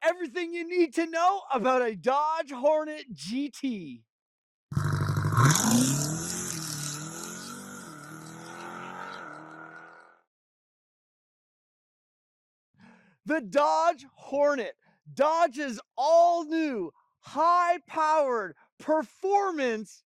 everything you need to know about a Dodge Hornet GT. The Dodge Hornet, Dodge's all-new, high-powered performance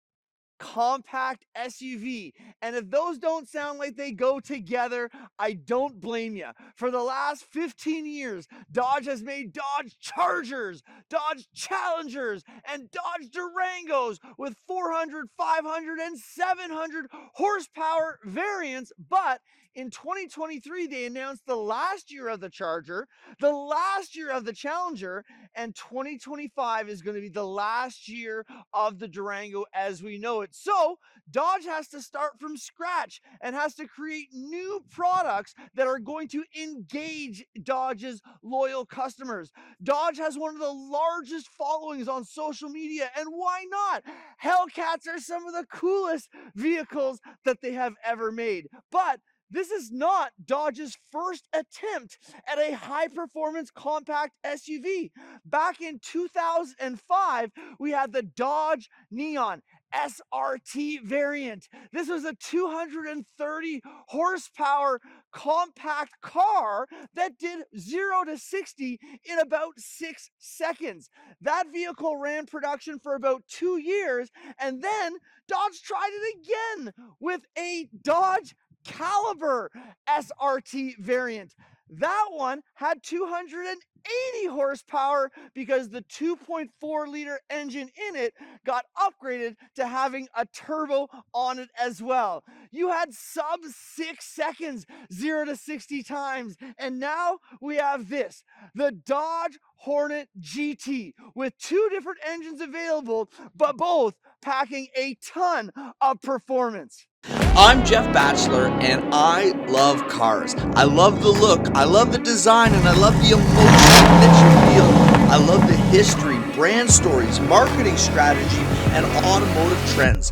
compact SUV. And if those don't sound like they go together, I don't blame you. For the last 15 years, Dodge has made Dodge Chargers, Dodge Challengers, and Dodge Durangos with 400, 500, and 700 horsepower variants. But in 2023, they announced the last year of the Charger, the last year of the Challenger, and 2025 is going to be the last year of the Durango as we know it. So Dodge has to start from scratch and has to create new products that are going to engage Dodge's loyal customers. Dodge has one of the largest followings on social media, and why not? Hellcats are some of the coolest vehicles that they have ever made. But this is not Dodge's first attempt at a high-performance compact SUV. Back in 2005, we had the Dodge Neon SRT variant. This was a 230 horsepower compact car that did 0 to 60 in about 6 seconds. That vehicle ran production for about 2 years, and then Dodge tried it again with a Dodge Caliber SRT variant. That one had 280 horsepower because the 2.4 liter engine in it got upgraded to having a turbo on it as well. You had sub 6 seconds, 0 to 60 times. And now we have this, the Dodge Hornet GT, with 2 different engines available, but both packing a ton of performance. I'm Jeff Batchelor, and I love cars. I love the look, I love the design, and I love the emotion that you feel. I love the history, brand stories, marketing strategy, and automotive trends.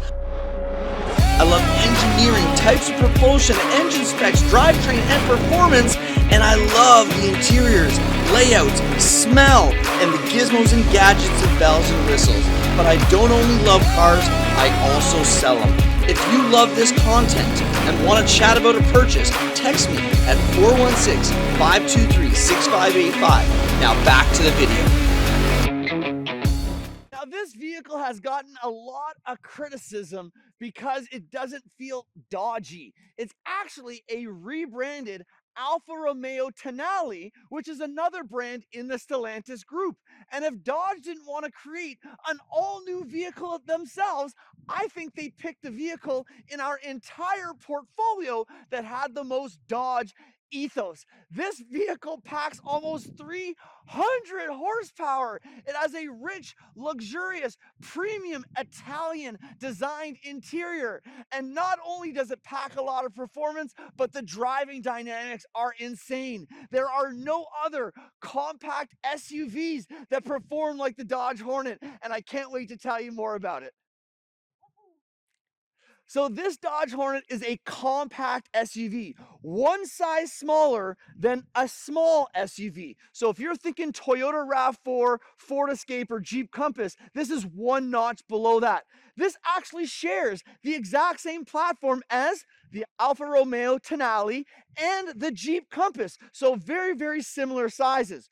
I love engineering, types of propulsion, engine specs, drivetrain, and performance, and I love the interiors, layouts, smell, and the gizmos and gadgets and bells and whistles. But I don't only love cars, I also sell them. If you love this content and want to chat about a purchase, text me at 416-523-6585. Now back to the video. Now this vehicle has gotten a lot of criticism because it doesn't feel Dodgy. It's actually a rebranded Alfa Romeo Tonale, which is another brand in the Stellantis group. And if Dodge didn't want to create an all-new vehicle themselves, I think they picked the vehicle in our entire portfolio that had the most Dodge ethos. This vehicle packs almost 300 horsepower. It has a rich, luxurious, premium Italian designed interior. And not only does it pack a lot of performance, but the driving dynamics are insane. There are no other compact SUVs that perform like the Dodge Hornet, and I can't wait to tell you more about it. So this Dodge Hornet is a compact SUV, one size smaller than a small SUV. So if you're thinking Toyota RAV4, Ford Escape, or Jeep Compass, this is one notch below that. This actually shares the exact same platform as the Alfa Romeo Tonale and the Jeep Compass. So very, very similar sizes.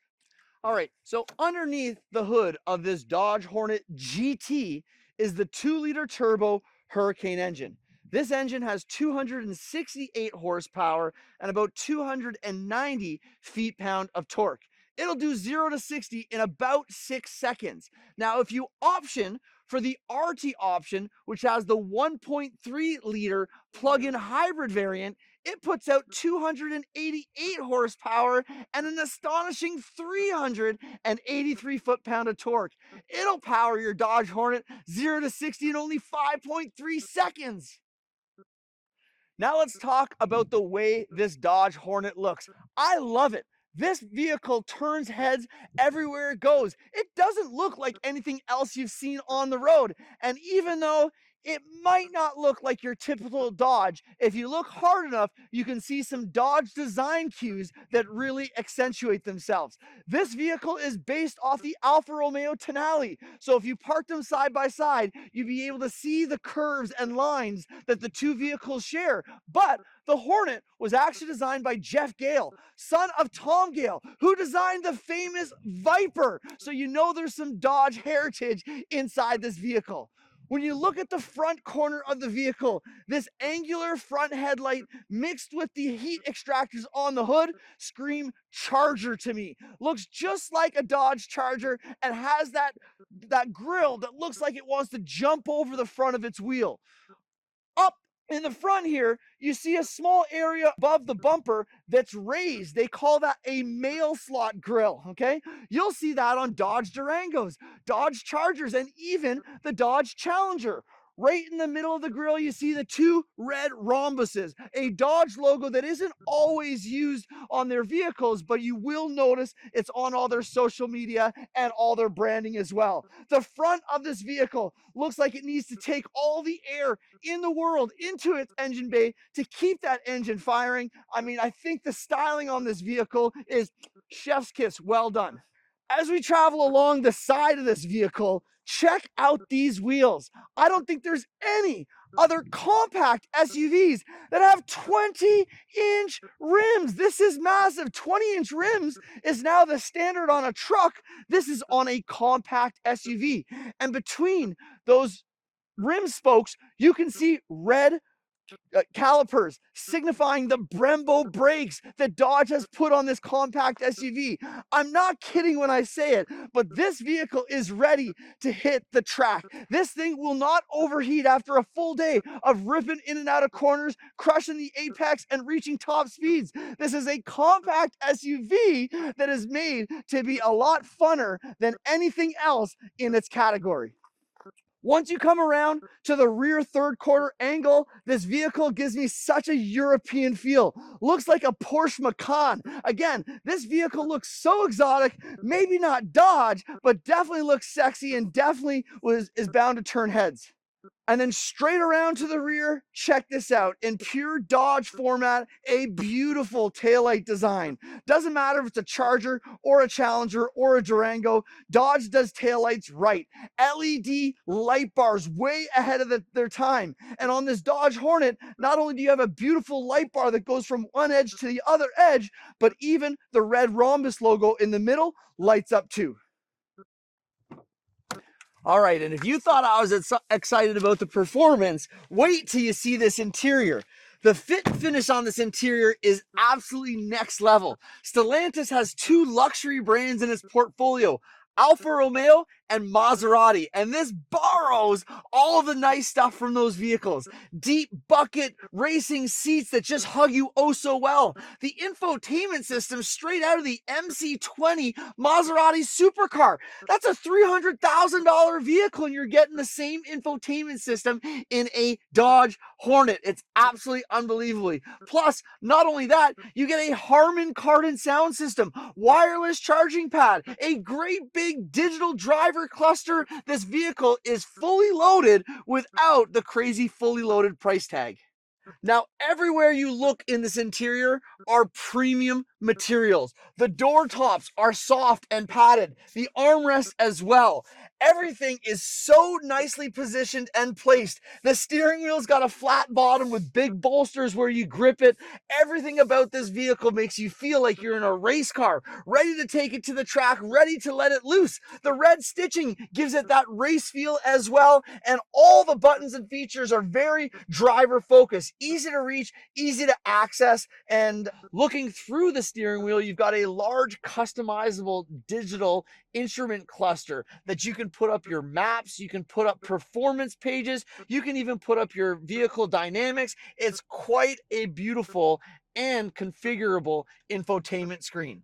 All right, so underneath the hood of this Dodge Hornet GT is the 2-liter turbo Hurricane engine. This engine has 268 horsepower and about 290 feet-pound of torque. It'll do 0 to 60 in about 6 seconds. Now, if you option for the RT option, which has the 1.3-liter plug-in hybrid variant, it puts out 288 horsepower and an astonishing 383 foot-pound of torque. It'll power your Dodge Hornet 0 to 60 in only 5.3 seconds. Now let's talk about the way this Dodge Hornet looks. I love it. This vehicle turns heads everywhere it goes. It doesn't look like anything else you've seen on the road. And even though it might not look like your typical Dodge. If you look hard enough, you can see some Dodge design cues that really accentuate themselves. This vehicle is based off the Alfa Romeo Tonale. So if you park them side by side, you'd be able to see the curves and lines that the two vehicles share. But the Hornet was actually designed by Jeff Gale, son of Tom Gale, who designed the famous Viper. So you know there's some Dodge heritage inside this vehicle. When you look at the front corner of the vehicle, this angular front headlight mixed with the heat extractors on the hood scream Charger to me. Looks just like a Dodge Charger and has that grille that looks like it wants to jump over the front of its wheel. Up in the front here, you see a small area above the bumper that's raised. They call that a mail slot grill, okay? You'll see that on Dodge Durangos, Dodge Chargers, and even the Dodge Challenger. Right in the middle of the grill, you see the two red rhombuses, a Dodge logo that isn't always used on their vehicles, but you will notice it's on all their social media and all their branding as well. The front of this vehicle looks like it needs to take all the air in the world into its engine bay to keep that engine firing. I mean, I think the styling on this vehicle is chef's kiss, well done. As we travel along the side of this vehicle, check out these wheels. I don't think there's any other compact SUVs that have 20-inch rims. This is massive. 20-inch rims is now the standard on a truck. This is on a compact SUV. And between those rim spokes, you can see red calipers signifying the Brembo brakes that Dodge has put on this compact SUV. I'm not kidding when I say it, but this vehicle is ready to hit the track. This thing will not overheat after a full day of ripping in and out of corners, crushing the apex, and reaching top speeds. This is a compact SUV that is made to be a lot funner than anything else in its category. Once you come around to the rear third quarter angle, this vehicle gives me such a European feel. Looks like a Porsche Macan. Again, this vehicle looks so exotic, maybe not Dodge, but definitely looks sexy and definitely is bound to turn heads. And then straight around to the rear, check this out. In pure Dodge format, a beautiful taillight design. Doesn't matter if it's a Charger or a Challenger or a Durango, Dodge does taillights right. LED light bars way ahead of their time. And on this Dodge Hornet, not only do you have a beautiful light bar that goes from one edge to the other edge, but even the red rhombus logo in the middle lights up too. All right, and if you thought I was excited about the performance, wait till you see this interior. The fit and finish on this interior is absolutely next level. Stellantis has two luxury brands in its portfolio, Alfa Romeo and Maserati, and this borrows all the nice stuff from those vehicles. Deep bucket racing seats that just hug you oh so well. The infotainment system straight out of the MC20 Maserati supercar. That's a $300,000 vehicle and you're getting the same infotainment system in a Dodge Hornet. It's absolutely unbelievable. Plus, not only that, you get a Harman Kardon sound system, wireless charging pad, a great big digital driver cluster. This vehicle is fully loaded without the crazy fully loaded price tag. Now, everywhere you look in this interior are premium materials. The door tops are soft and padded, the armrests as well. Everything is so nicely positioned and placed. The steering wheel's got a flat bottom with big bolsters where you grip it. Everything about this vehicle makes you feel like you're in a race car, ready to take it to the track, ready to let it loose. The red stitching gives it that race feel as well, and all the buttons and features are very driver focused, easy to reach, easy to access, and looking through the steering wheel, you've got a large customizable digital instrument cluster that you can put up your maps, you can put up performance pages, you can even put up your vehicle dynamics. It's quite a beautiful and configurable infotainment screen.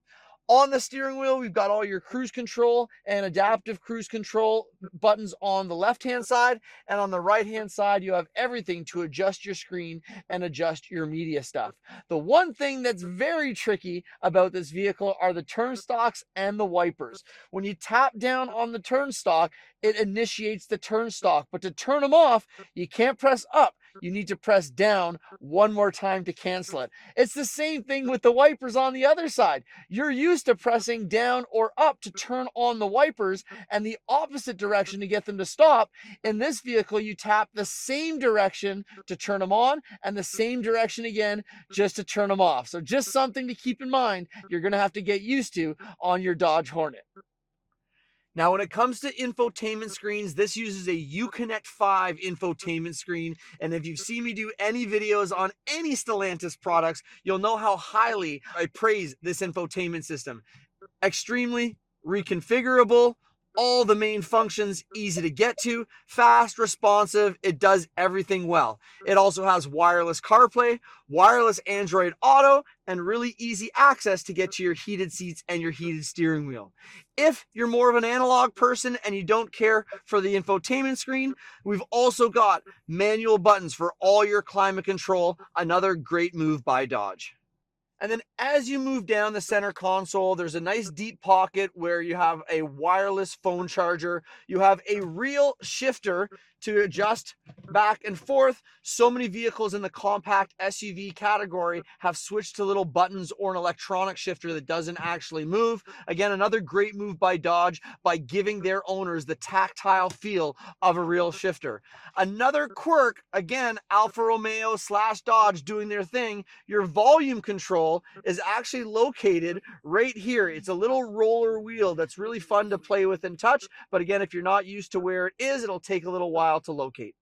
On the steering wheel, we've got all your cruise control and adaptive cruise control buttons on the left-hand side, and on the right-hand side, you have everything to adjust your screen and adjust your media stuff. The one thing that's very tricky about this vehicle are the turn stalks and the wipers. When you tap down on the turn stalk, it initiates the turn stalk, but to turn them off, you can't press up. You need to press down one more time to cancel it. It's the same thing with the wipers on the other side. You're used to pressing down or up to turn on the wipers and the opposite direction to get them to stop. In this vehicle, you tap the same direction to turn them on and the same direction again just to turn them off. So just something to keep in mind you're going to have to get used to on your Dodge Hornet. Now, when it comes to infotainment screens, this uses a Uconnect 5 infotainment screen. And if you've seen me do any videos on any Stellantis products, you'll know how highly I praise this infotainment system. Extremely reconfigurable, all the main functions easy to get to, fast, responsive, it does everything well. It also has wireless CarPlay, wireless Android Auto, and really easy access to get to your heated seats and your heated steering wheel. If you're more of an analog person and you don't care for the infotainment screen, we've also got manual buttons for all your climate control, another great move by Dodge. And then as you move down the center console, there's a nice deep pocket where you have a wireless phone charger. You have a real shifter to adjust back and forth. So many vehicles in the compact SUV category have switched to little buttons or an electronic shifter that doesn't actually move. Again, another great move by Dodge by giving their owners the tactile feel of a real shifter. Another quirk, again, Alfa Romeo / Dodge doing their thing, your volume control is actually located right here. It's a little roller wheel that's really fun to play with and touch. But again, if you're not used to where it is, it'll take a little while to locate.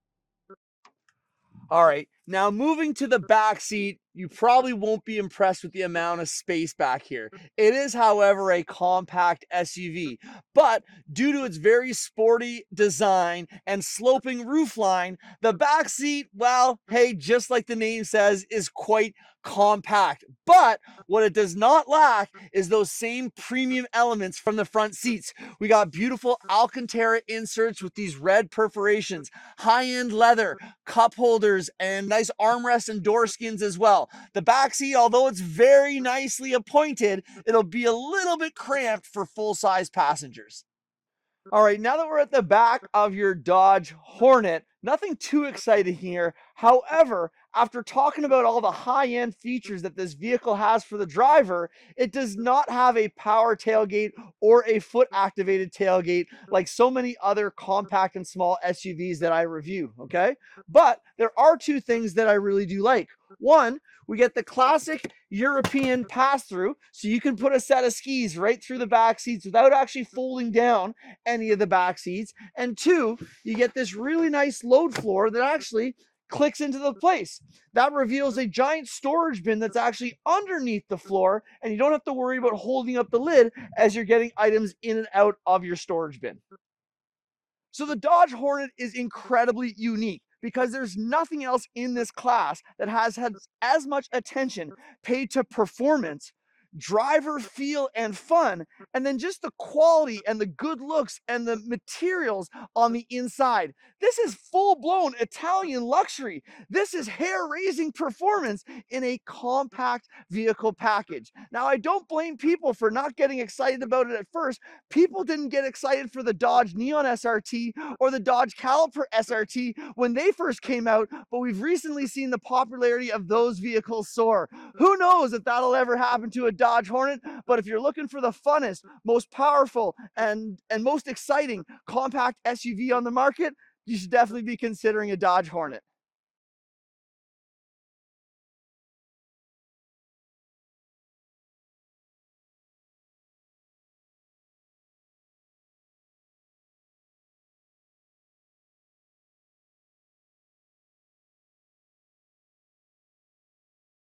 All right, now moving to the back seat, you probably won't be impressed with the amount of space back here. It is, however, a compact SUV, but due to its very sporty design and sloping roofline, the back seat, well, hey, just like the name says, is quite compact. But what it does not lack is those same premium elements from the front seats. We got beautiful Alcantara inserts with these red perforations, high-end leather, cup holders, and nice armrests and door skins as well. The back seat, although it's very nicely appointed, it'll be a little bit cramped for full-size passengers. All right, now that we're at the back of your Dodge Hornet, nothing too exciting here. However, after talking about all the high-end features that this vehicle has for the driver, it does not have a power tailgate or a foot-activated tailgate like so many other compact and small SUVs that I review, okay? But there are two things that I really do like. One, we get the classic European pass-through, so you can put a set of skis right through the back seats without actually folding down any of the back seats. And two, you get this really nice load floor that actually clicks into the place. That reveals a giant storage bin that's actually underneath the floor, and you don't have to worry about holding up the lid as you're getting items in and out of your storage bin. So the Dodge Hornet is incredibly unique because there's nothing else in this class that has had as much attention paid to performance, driver feel and fun, and then just the quality and the good looks and the materials on the inside. This is full-blown Italian luxury. This is hair-raising performance in a compact vehicle package. Now, I don't blame people for not getting excited about it at first. People didn't get excited for the Dodge Neon SRT or the Dodge Caliper SRT when they first came out, but we've recently seen the popularity of those vehicles soar. Who knows if that'll ever happen to a Dodge Hornet, but if you're looking for the funnest, most powerful, and most exciting compact SUV on the market, you should definitely be considering a Dodge Hornet.